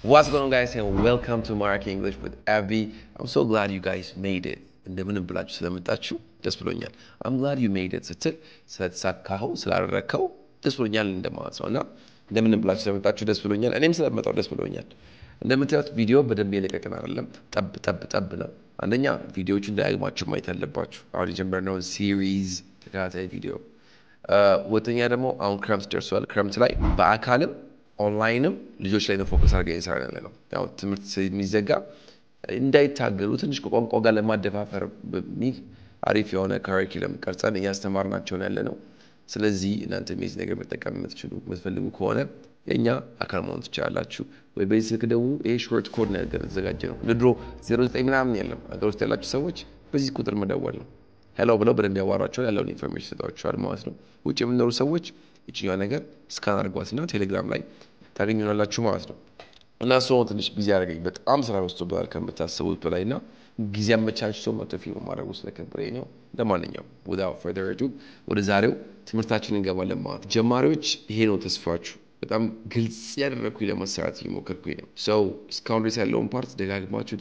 What's going on, guys, and welcome to Mark English with Avi. I'm so glad you guys made it. እንደምንም ብላችሁ ስለመጣችሁ ደስ ብሎኛል. I'm glad you made it ስትል ስለተሳካኸው ስላደረግከው ደስ ብሎኛል እንደማለት ነው እና እንደምንም ብላችሁ ስለመጣችሁ ደስ ብሎኛል። እኔም ስለመጣሁ ደስ ብሎኛል። እንደምታዩት ቪዲዮ በደንብ የለቀቅን አይደለም፣ ጠብ ነው። አንደኛ ቪዲዮዎቹን ደጋግማችሁ ማየት አለባችሁ። አሁን የጀመርነውን ሲሪዝ ተከታታይ ቪዲዮ። ሁለተኛ ደግሞ አሁን ክረምት ደርሷል። ክረምት ላይ በአካልም ኦንላይንም ልጆች ላይ ነው ፎከስ አድርገን እየሰራን ያለነው። ያው ትምህርት የሚዘጋ እንዳይታገሉ ትንሽ ከቋንቋ ጋር ለማደፋፈር በሚል አሪፍ የሆነ ካሪኩለም ቀርጸን እያስተማርናቸው ያለነው። ስለዚህ እናንተ የዚህ ነገር መጠቀም የምትፈልጉ ከሆነ የኛ አካል መሆን ትችላላችሁ። ወይ በዚህ ስልክ ደውሉ። ይሄ ሾርት ኮድ ነገር ተዘጋጀ ነው። ድሮ 09 ምናምን የለም። ሀገር ውስጥ ያላችሁ ሰዎች በዚህ ቁጥር መደወል ነው። ሄሎ ብለው በደንብ ያዋራቸዋል፣ ያለውን ኢንፎርሜሽን ሰጣችኋል ማለት ነው። ውጭ የምንኖሩ ሰዎች ይችኛዋ ነገር ስካን አድርጓትና ቴሌግራም ላይ ታገኙናላችሁ ማለት ነው። እና ሰው ትንሽ ቢዚ ያደርገኝ በጣም ስራ በዝቶብኛል ከምታስቡት በላይና ጊዜ አመቻችቶ መጥቶ ፊልም ማድረጉ ስለከበደኝ ነው። ለማንኛውም without further ado ወደ ዛሬው ትምህርታችን እንገባለን ማለት ነው። ጀማሪዎች ይሄ ነው ተስፋችሁ። በጣም ግልጽ ያደረኩኝ ለመስራት እየሞከርኩኝ ነው። እስካሁን ድረስ ያለውን ፓርት ደጋግማችሁ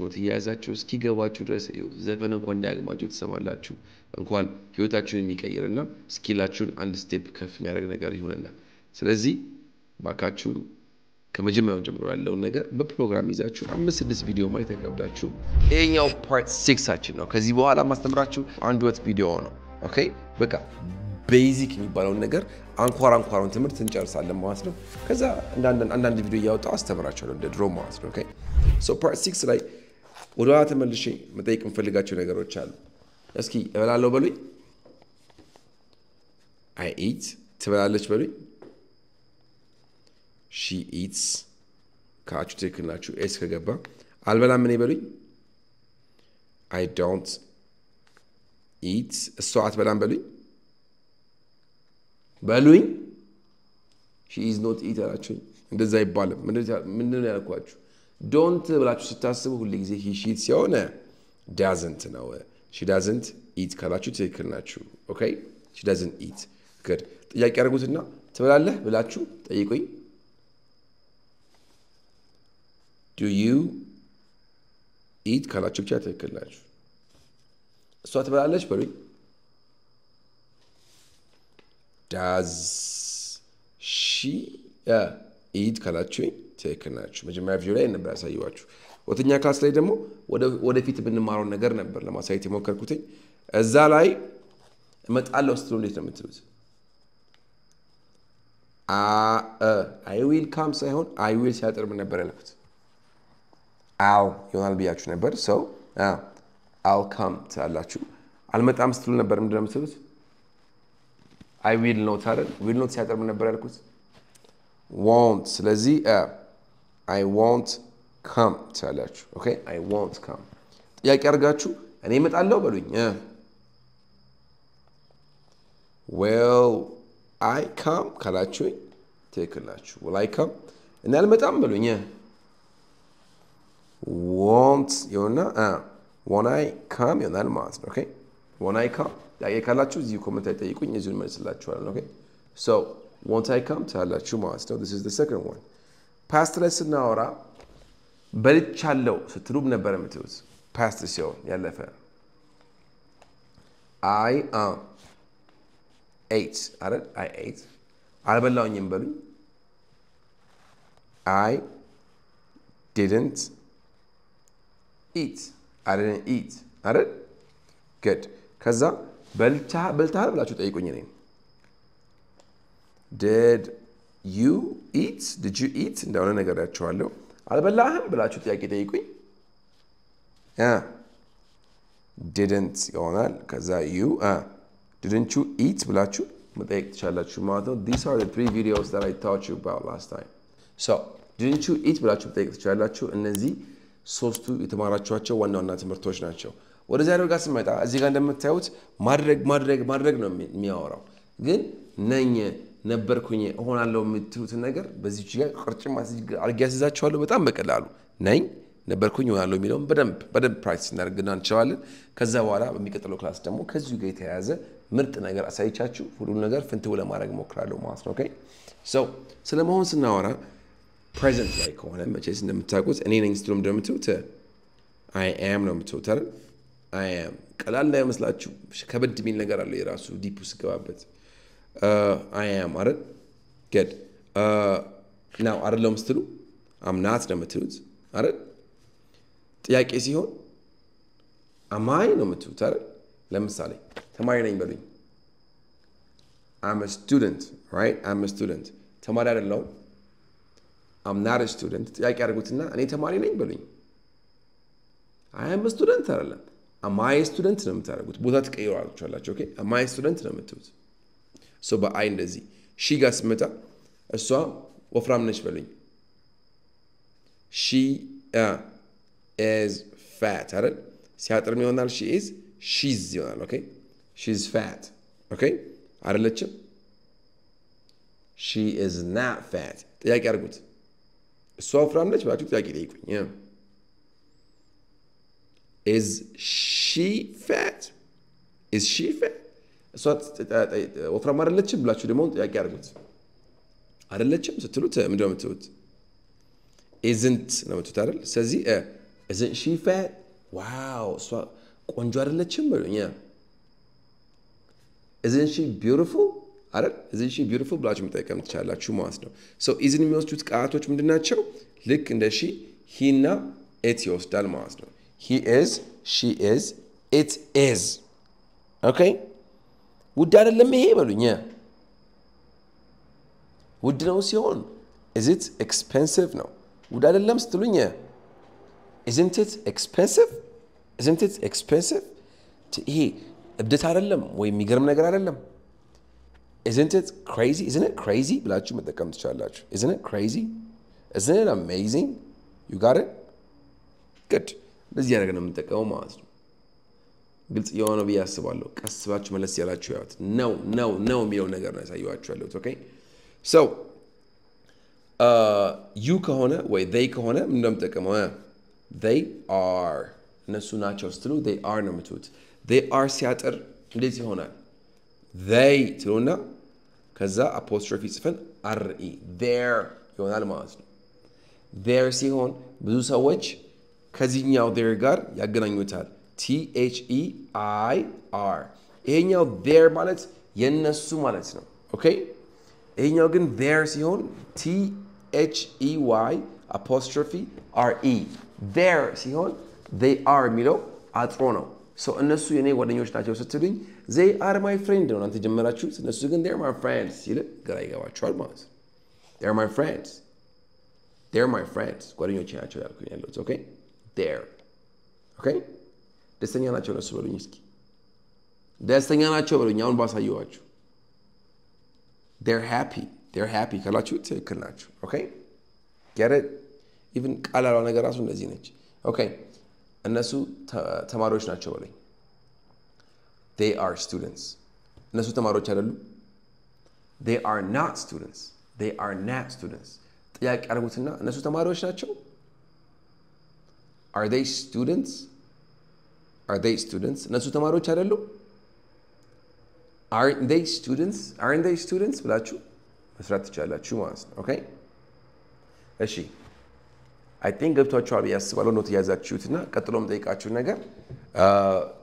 ነው ትያያዛችሁ እስኪገባችሁ ድረስ ዘፈን እንኳን ደጋግማችሁ ትሰማላችሁ። እንኳን ህይወታችሁን የሚቀይርና ስኪላችሁን አንድ ስቴፕ ከፍ የሚያደርግ ነገር ይሆንና ስለዚህ ባካችሁ ከመጀመሪያው ጀምሮ ያለውን ነገር በፕሮግራም ይዛችሁ 5-6 ቪዲዮ ማየት አይከብዳችሁ። ይሄኛው ፓርት 6 ነው። ከዚህ በኋላ ማስተምራችሁ አንድ ወጥ ቪዲዮ ነው። ኦኬ በቃ ቤዚክ የሚባለውን ነገር አንኳራውን ትምህርት እንጨርሳለን ማለት ነው። ከዛ አንዳንድ ቪዲዮ እያወጣሁ አስተምራችኋለሁ እንደ ድሮ ማለት ነው። ኦኬ ፓርት 6 ላይ ወደ ኋላ ተመልሼ መጠየቅ የምፈልጋቸው ነገሮች አሉ። እስኪ እበላለሁ በሉኝ። I eat ትበላለች በሉኝ። She eats ካችሁ ትክክል ናችሁ። ኤስ ከገባ አልበላም እኔ በሉኝ። I don't eat እሷ አትበላም በሉኝ። She is not eat አላችሁኝ። እንደዛ አይባልም። ምንድነው ያልኳችሁ? don't ብላችሁ ስታስቡ ሁሉ ጊዜ he she ሲሆን doesn't ነው። she doesn't eat ካላችሁ ትክክል ናችሁ። ኦኬ she doesn't eat good። ጥያቄ አድርጉትና ትበላለህ ብላችሁ ጠይቁኝ። do you eat ካላችሁ ብቻ ትክክል ናችሁ። እሷ ትበላለች በሉኝ። does she eat ካላችሁኝ ትክክል ናችሁ። መጀመሪያ ቪዲዮ ላይ ነበር ያሳየኋችሁ። ሁለተኛ ክላስ ላይ ደግሞ ወደፊት የምንማረው ነገር ነበር ለማሳየት የሞከርኩትኝ። እዛ ላይ እመጣለሁ ስትሉ እንዴት ነው የምትሉት? I will come ሳይሆን I will ሲያጥር ምን ነበር ያልኩት? አው ይሆናል ብያችሁ ነበር። I'll come ትላላችሁ። አልመጣም ስትሉ ነበር ምንድን ነው የምትሉት? I will not አይደል? will not ሲያጥር ምን ነበር ያልኩት? won't። ስለዚህ I won't come ትላላችሁ። ኦኬ I won't come። ጥያቄ አድርጋችሁ እኔ እመጣለሁ በሉኝ። will I come ካላችሁኝ ትክክል ናችሁ። will I come እኔ አልመጣም በሉኝ። won't ይሆንና won't I come ይሆናል ማለት ነው። ኦኬ won't I come ጥያቄ ካላችሁ እዚሁ ኮሜንት ላይ ጠይቁኝ፣ እዚሁ መልስላችኋለሁ። ኦኬ won't I come ትላላችሁ ማለት ነው። this is the second one። ፓስት ላይ ስናወራ በልቻለሁ ስትሉም ነበር የምትሉት። ፓስት ሲሆን ያለፈ I ate አይደል? I ate አልበላሁኝም በሉኝ። I didn't eat I didn't eat አይደል? good። ከዛ በልተሃል ብላችሁ ጠይቁኝ። እኔ did you eat እንደሆነ ነገራችኋለሁ። አልበላህም ብላችሁ ጥያቄ ጠይቁኝ። didn't ይሆናል። ከዛ you didn't you eat ብላችሁ መጠየቅ ትችላላችሁ ማለት ነው። these are the 3 videos that I taught you about last time. didn't you eat ብላችሁ መጠየቅ ትችላላችሁ። እነዚህ ሶስቱ የተማራችኋቸው ዋና ትምህርቶች ናቸው። ወደ ዛሬው ጋር ስመጣ እዚህ ጋር እንደምታዩት ማድረግ ነው የሚያወራው። ግን ነኝ ነበርኩኝ እሆናለሁ የምትሉት ነገር በዚህ ጋር ቅርጭም አድርጌ ያስይዛችኋለሁ በጣም በቀላሉ። ነኝ ነበርኩኝ እሆናለሁ የሚለውን በደንብ ፕራክቲስ እናደርግና እንችላለን። ከዛ በኋላ በሚቀጥለው ክላስ ደግሞ ከዚሁ ጋር የተያያዘ ምርጥ ነገር አሳይቻችሁ ሁሉ ነገር ፍንትው ለማድረግ ሞክራለሁ ማለት ነው። ኦኬ ስለመሆን ስናወራ present ላይ ከሆነ መቼስ እንደምታውቁት እኔ ነኝ ስትሉም እንደምትሉት I am ነው የምትሉት አይደል? I am ቀላል እንዳይመስላችሁ ከበድ የሚል ነገር አለ የራሱ ዲፕ ውስጥ ገባበት I am አይደል? good now አይደለም ስትሉ I'm not ነው የምትሉት አይደል? ጥያቄ ሲሆን am I ነው የምትሉት አይደል? ለምሳሌ ተማሪ ነኝ በሉኝ I'm a student right? I'm a student ተማሪ አይደለሁም I'm not a student ጥያቄ አድርጉትና እኔ ተማሪ ነኝ በሉኝ I am a student አይደለም am I a student ነው የምታደርጉት ቦታ ትቀይራላችሁ ኦኬ am I a student ነው የምትሉት so በአይ እንደዚህ she ጋር ስመጣ እሷ ወፍራም ነች በሉኝ she is fat አይደል ሲያጥር ምን ይሆናል she's ይሆናል ኦኬ she's fat ኦኬ አይደለችም she is not fat ጥያቄ አድርጉት እሷ ወፍራም ነች ብላችሁ ጥያቄ ጠይቁኝ is she fat እሷ ወፍራም አይደለችም ብላችሁ ደግሞ ጥያቄ አድርጉት አይደለችም ስትሉት ምንድነው የምትሉት isn't ነው የምትሉት አይደል ስለዚህ isn't she fat wow እሷ ቆንጆ አይደለችም በሉኝ isn't she beautiful አይደል isn't she beautiful ብላችሁ መጠቀም ትችላላችሁ ማለት ነው so isn't የሚወስዱት ቃላቶች ምንድናቸው ልክ እንደ she he እና it ይወስዳል ማለት ነው he is she is it is okay ውድ አይደለም ይሄ በሉኝ ውድ ነው ሲሆን is it expensive ነው ውድ አይደለም ስትሉኝ isn't it expensive ይሄ እብደት አይደለም ወይ የሚገርም ነገር አይደለም isn't it crazy ብላችሁ መጠቀም ትችላላችሁ isn't it crazy isn't it amazing you got it good ለዚህ ያደረገ ነው የምንጠቀመው ማለት ነው ግልጽ የሆነ ብዬ አስባለሁ ቀስ ብላችሁ መለስ ያላችሁ ያዩት ነው የሚለው ነገር ነው ያሳያችሁ ያለሁት ኦኬ so you ከሆነ ወይ they ከሆነ ምን እንደምጠቀመው they are እነሱ ናቸው ስትሉ they are ነው የምትሉት they are ሲያጥር እንዴት ይሆናል they ትሉና ከዛ apostrophe ጽፈን re there ይሆናል ማለት ነው there ሲሆን ብዙ ሰዎች ከዚህኛው there ጋር ያገናኙታል their ይሄኛው there ማለት የነሱ ማለት ነው ኦኬ ይሄኛው ግን there ሲሆን they apostrophe re there ሲሆን they are የሚለው አጥሮ ነው so እነሱ የኔ ጓደኞች ናቸው ስትሉኝ they are my friend ነው አንተ ጀመራችሁት እነሱ ግን they're my friends ሲል ግራ ይገባችኋል ማለት ነው they're my friends ጓደኞቼ ናቸው ያልኩኝ ያለሁት ኦኬ there okay ደስተኛ ናቸው እነሱ በሉኝ እስኪ ደስተኛ ናቸው በሉኝ አሁን ባሳየዋችሁ they're happy ካላችሁ ትክክል ናችሁ okay get it even ቃላሏ ነገር ራሱ እንደዚህ ነች okay እነሱ ተማሪዎች ናቸው በሉኝ they are students እነሱ ተማሪዎች አይደሉም they are not students ጥያቄ አድርጉትና እነሱ ተማሪዎች ናቸው are they students እነሱ ተማሪዎች አይደሉም aren't they students ብላችሁ መስራት ትችላላችሁ ማለት ነው ኦኬ እሺ I think ገብቷችኋል ብዬ አስባለሁ ኖት ያዛችሁትና ቀጥሎም ጠይቃችሁ ነገር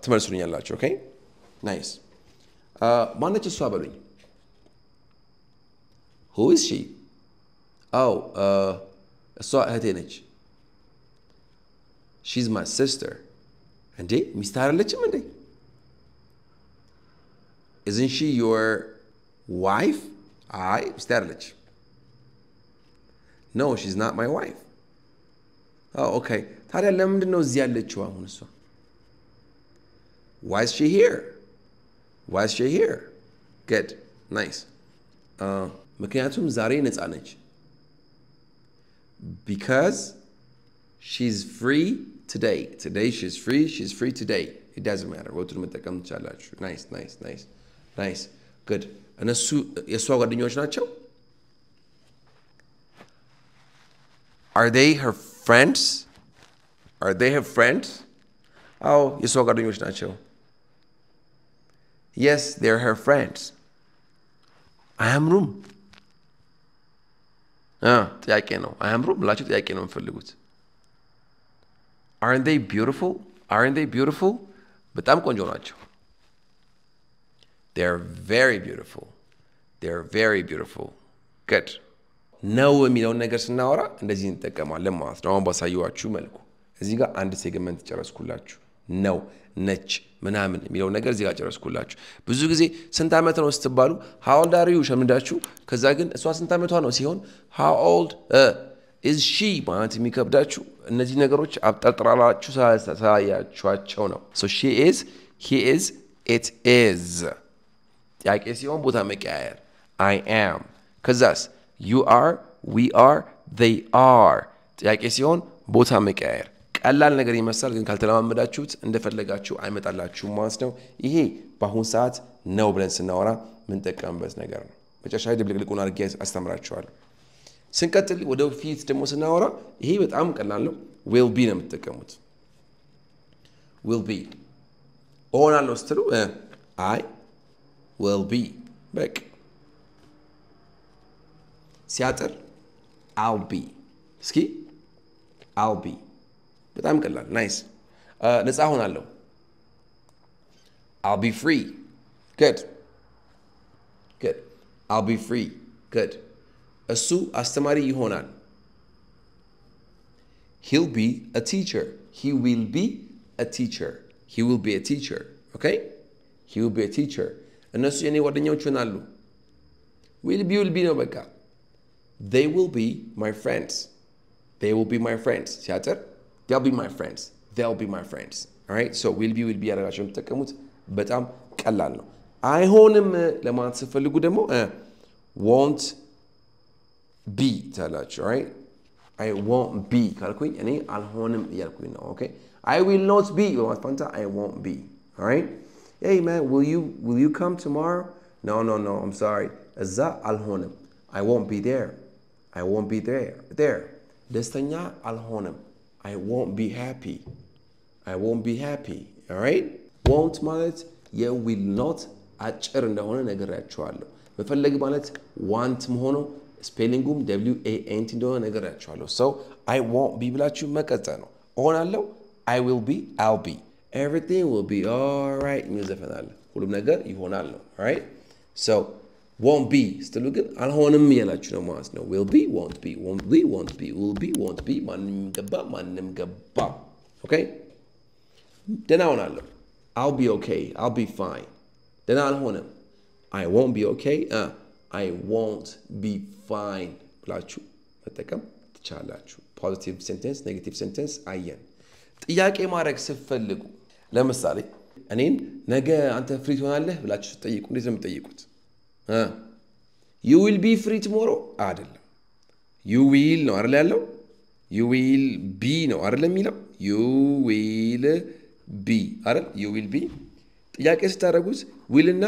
ትመልሱልኛላችሁ ኦኬ ናይስ ማነች እሷ በሉኝ who is she እሷ እህቴ ነች she's my sister እንዴ ሚስት አይደለችም እንዴ isn't she your wife አይ ሚስት አይደለች no she's not my wife okay ታዲያ ለምንድን ነው እዚህ ያለችው አሁን እሷ why is she here good nice ምክንያቱም ዛሬ ነፃ ነች because she's free today she's free today it doesn't matter ወጡን መጠቀም ትችላላችሁ nice good እነሱ የሷ ጓደኞች ናቸው are they her friends የሷ ጓደኞች ናቸው yes they're her friends I am room ጥያቄ ነው አያምሩም ብላችሁ ጥያቄ ነው የምፈልጉት aren't they beautiful በጣም ቆንጆ ናቸው they're very beautiful good ነው የሚለው ነገር ስናወራ እንደዚህ እንጠቀማለን ማለት ነው አሁን ባሳየዋችሁ መልኩ እዚህ ጋር አንድ ሴግመንት ጨረስኩላችሁ ነው ነች ምናምን የሚለው ነገር እዚህ ጋር ጨረስኩላችሁ ብዙ ጊዜ ስንት አመት ነው ስትባሉ how old are you ሸምዳችሁ ከዛ ግን እሷ ስንት አመቷ ነው ሲሆን how old is she ማለት የሚከብዳችሁ እነዚህ ነገሮች አብጠርጥራላችሁ ሳያችኋቸው ነው so she is he is it is ጥያቄ ሲሆን ቦታ መቀያየር I am ከዛስ you are we are they are ጥያቄ ሲሆን ቦታ መቀያየር ቀላል ነገር ይመስላል ግን ካልተለማመዳችሁት እንደፈለጋችሁ አይመጣላችሁም ማለት ነው ይሄ በአሁን ሰዓት ነው ብለን ስናወራ ምን ተቀምበስ ነገር ነው መጨረሻ ድብልቅልቁን አድርጌ አስተምራችኋለሁ ስንቀጥል ወደ ፊት ደግሞ ስናወራ ይሄ በጣም ቀላል ነው will be ነው የምትጠቀሙት will be ሆናለሁ ስትሉ I will be በቃ ሲያጥር I'll be እስኪ I'll be በጣም ቀላል ናይስ ነፃ ሆናለሁ I'll be free good I'll be free good እሱ አስተማሪ ይሆናል he'll be a teacher he will be a teacher okay he will be a teacher እነሱ የኔ ጓደኞች ይሆናሉ will be ነው በቃ they will be my friends ሲያጥር they'll be my friends all right so will be ያደረጋችሁ የምትጠቀሙት በጣም ቀላል ነው አይሆንም ለማለት ስትፈልጉ ደግሞ won't be ታላችሁ all right I won't be ካልኩኝ እኔ አልሆንም እያልኩኝ ነው okay I will not be በማለት ፋንታ I won't be all right hey man will you come tomorrow no I'm sorry እዛ አልሆንም I won't be there ደስተኛ አልሆንም I won't be happy all right won't ማለት you will not አጭር እንደሆነ ነገራችኋለሁ መፈለግ ማለት want መሆኑ ስፔሊንጉም WANT እንደሆነ ነገራችኋለሁ so I won't be ብላችሁ መቀጠል ነው ሆናለሁ I will be I'll be everything will be all right የሚዘፈናል ሁሉም ነገር ይሆናል ነው all right so won't be ስትሉ ግን አልሆንም እያላችሁ ነው ማለት ነው will be won't be will be won't be ማንም ገባ okay ደህና ሆናለሁ I'll be okay I'll be fine ደህና አልሆንም I won't be okay I won't be fine ብላችሁ መጠቀም ትችላላችሁ positive sentence negative sentence አየን ጥያቄ ማድረግ ስትፈልጉ ለምሳሌ እኔን ነገ አንተ ፍሪ ትሆናለህ ብላችሁ ትጠይቁ እንዴት ነው የምትጠይቁት you will be free tomorrow አይደለም you will ነው አይደል ያለው you will be ነው አይደል የሚለው you will be አይደል you will be ጥያቄ ስታደርጉት will እና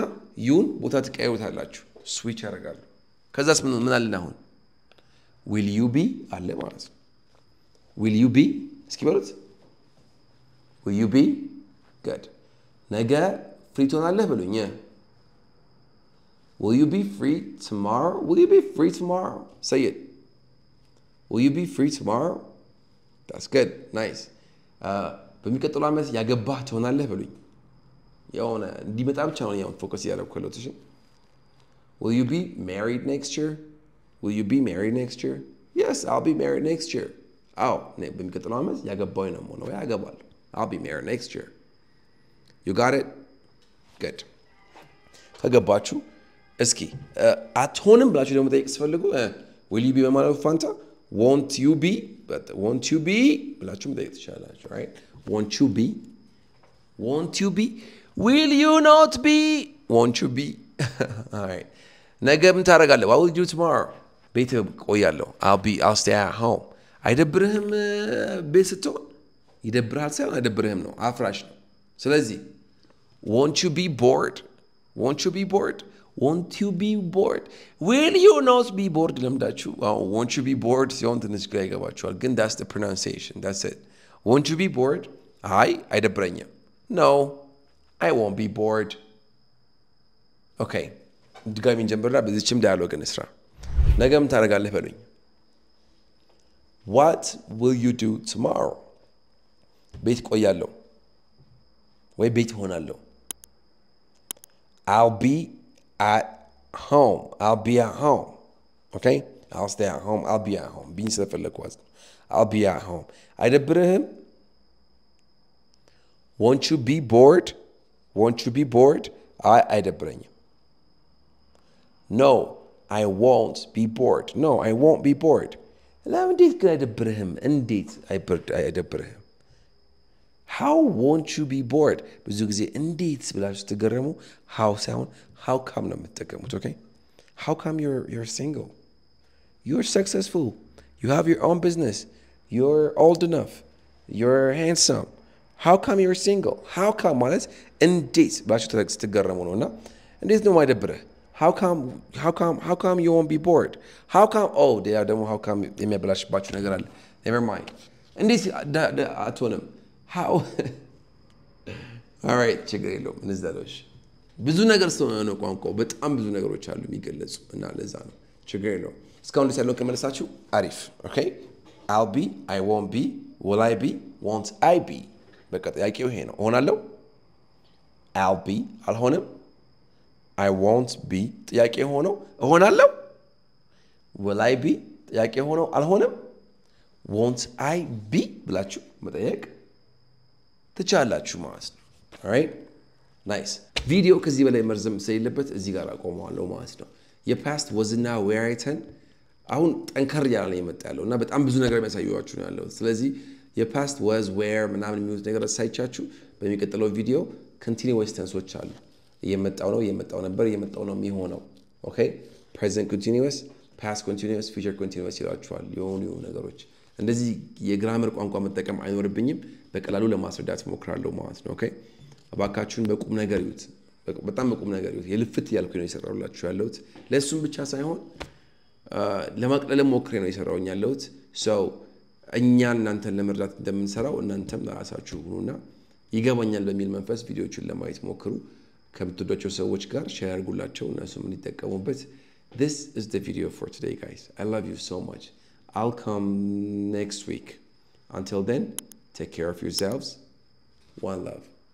youን ቦታ ትቀያዩታላችሁ switch ያደርጋሉ ከዛስ ምን አለና አሁን will you be አለ ማለት ነው will you be እስኪ በሉት will you be good ነገ ፍሪ ትሆናለህ በሉኝ will you be free tomorrow say it will you be free tomorrow that's good nice በሚቀጥለው ዓመት ያገባህ ትሆናለህ በሉኝ የሆነ እንዲመጣ ብቻ ነው ያው ፎከስ ያደርኩት እሺ will you be married next year yes I'll be married next year በሚቀጥለው ዓመት ያገባኝ ነው ማለት ነው ያገባል I'll be married next year you got it good ከገባችሁ እስኪ አትሆንም ብላችሁ ደግሞ ጠይቅ ስፈልጉ will you be በማለት ፋንታ won't you be ብላችሁ ጠይቅ ትችላላችሁ right won't you be will you not be won't you be all right ነገ ምን ታደርጋለህ what will you do tomorrow ቤት ቆያለሁ I'll stay at home አይደብርህም ቤት ስትሆን ይደብርሃል ሳይሆን አይደብርህም ነው አፍራሽ ነው ስለዚህ won't you be bored will you not be bored ለምዳችሁ won't you be bored ሲሆን ትንሽ ግራ ይገባችኋል ግን that's the pronunciation that's it won't you be bored አይደብረኝም no I won't be bored okay ድጋሚ እንጀምርና በዚህችም ዳያሎግ እንስራ ነገ ምን ታደርጋለህ በሉኝ What will you do tomorrow? ቤት ቆያለሁ ወይ ቤት ሆናለሁ I'll be at home. I'll be at home. Okay? I'll stay at home. I'll be at home. Being self-eloquent. I'll be at home. አይደብርህም? Won't you be bored? Won't you be bored? አይደብረኝም. No, I won't be bored. No, I won't be bored. እንዴት ግን አይደብርህም? እንዴት አይደብርህም? How won't you be bored? ብዙ ጊዜ እንዴት ብላችሁ ስትገረሙ how ሳይሆን how come ነው የምትጠቀሙት. Okay? How come you're single? You're successful. You have your own business. You're old enough. You're handsome. How come you're single? How come ማለት እንዴት ብላችሁ ስትገረሙ ነውና እንዴት ነው የማይደብርህ? How come you won't be bored? How come ደግሞ how come የሚያበላሽባችሁ ነገር አለ. Never mind. እንዴት አትሆንም? How? All right, ችግር የለውም እንዛለሽ ብዙ ነገር ስለሆነ ነው ቋንቋው በጣም ብዙ ነገሮች አሉ የሚገለጹ እና ለዛ ነው ችግር የለውም እስካሁን ድረስ ያለውን ከመለሳችሁ አሪፍ okay I'll be I won't be will I be won't I be በቃ ጥያቄው ይሄ ነው እሆናለሁ I'll be አልሆንም I won't be ጥያቄ ሆኖ እሆናለሁ will I be ጥያቄ ሆኖ አልሆንም won't I be ብላችሁ መጠየቅ ትቻላችሁ ማለት ነው alright nice ቪዲዮ ከዚህ በላይ መርዘም ስለሌለበት እዚህ ጋር አቆመዋለሁ ማለት ነው የፓስት ወዝና ዌሪተን አሁን ጠንከር ያለ ነው የመጣለው እና በጣም ብዙ ነገር የሚያሳዩዋችሁ ነው ያለው ስለዚህ የፓስት ወዝ ዌር ምናምን የሚሉት ነገር ሳይቻችሁ በሚቀጥለው ቪዲዮ ኮንቲኒዩስ ቴንሶች አሉ እየመጣው ነበር እየመጣው ነው የሚሆነው ኦኬ ፕሬዘንት ኮንቲኒዩስ ፓስት ኮንቲኒዩስ ፊቸር ኮንቲኒዩስ ይላችኋል የሆኑ ነገሮች እንደዚህ የግራመር ቋንቋ መጠቀም አይኖርብኝም በቀላሉ ለማስረዳት ሞክራለሁ ማለት ነው ኦኬ አባካችሁን በቁም ነገር ይዩት በጣም በቁም ነገር ይዩት የልፍት ያልኩኝ ነው ይሰራውላችሁ ያለሁት ለሱም ብቻ ሳይሆን ለማቅለል ሞክሬ ነው ይሰራውኝ ያለሁት so እኛን እናንተን ለመርዳት እንደምንሰራው እናንተም ለራሳችሁ ሁኑና ይገባኛል በሚል መንፈስ ቪዲዮዎችን ለማየት ሞክሩ ከምትወዷቸው ሰዎች ጋር ሼር አድርጉላቸው እነሱም እንዲጠቀሙበት This is the video for today guys I love you so much I'll come next week until then take care of yourselves one love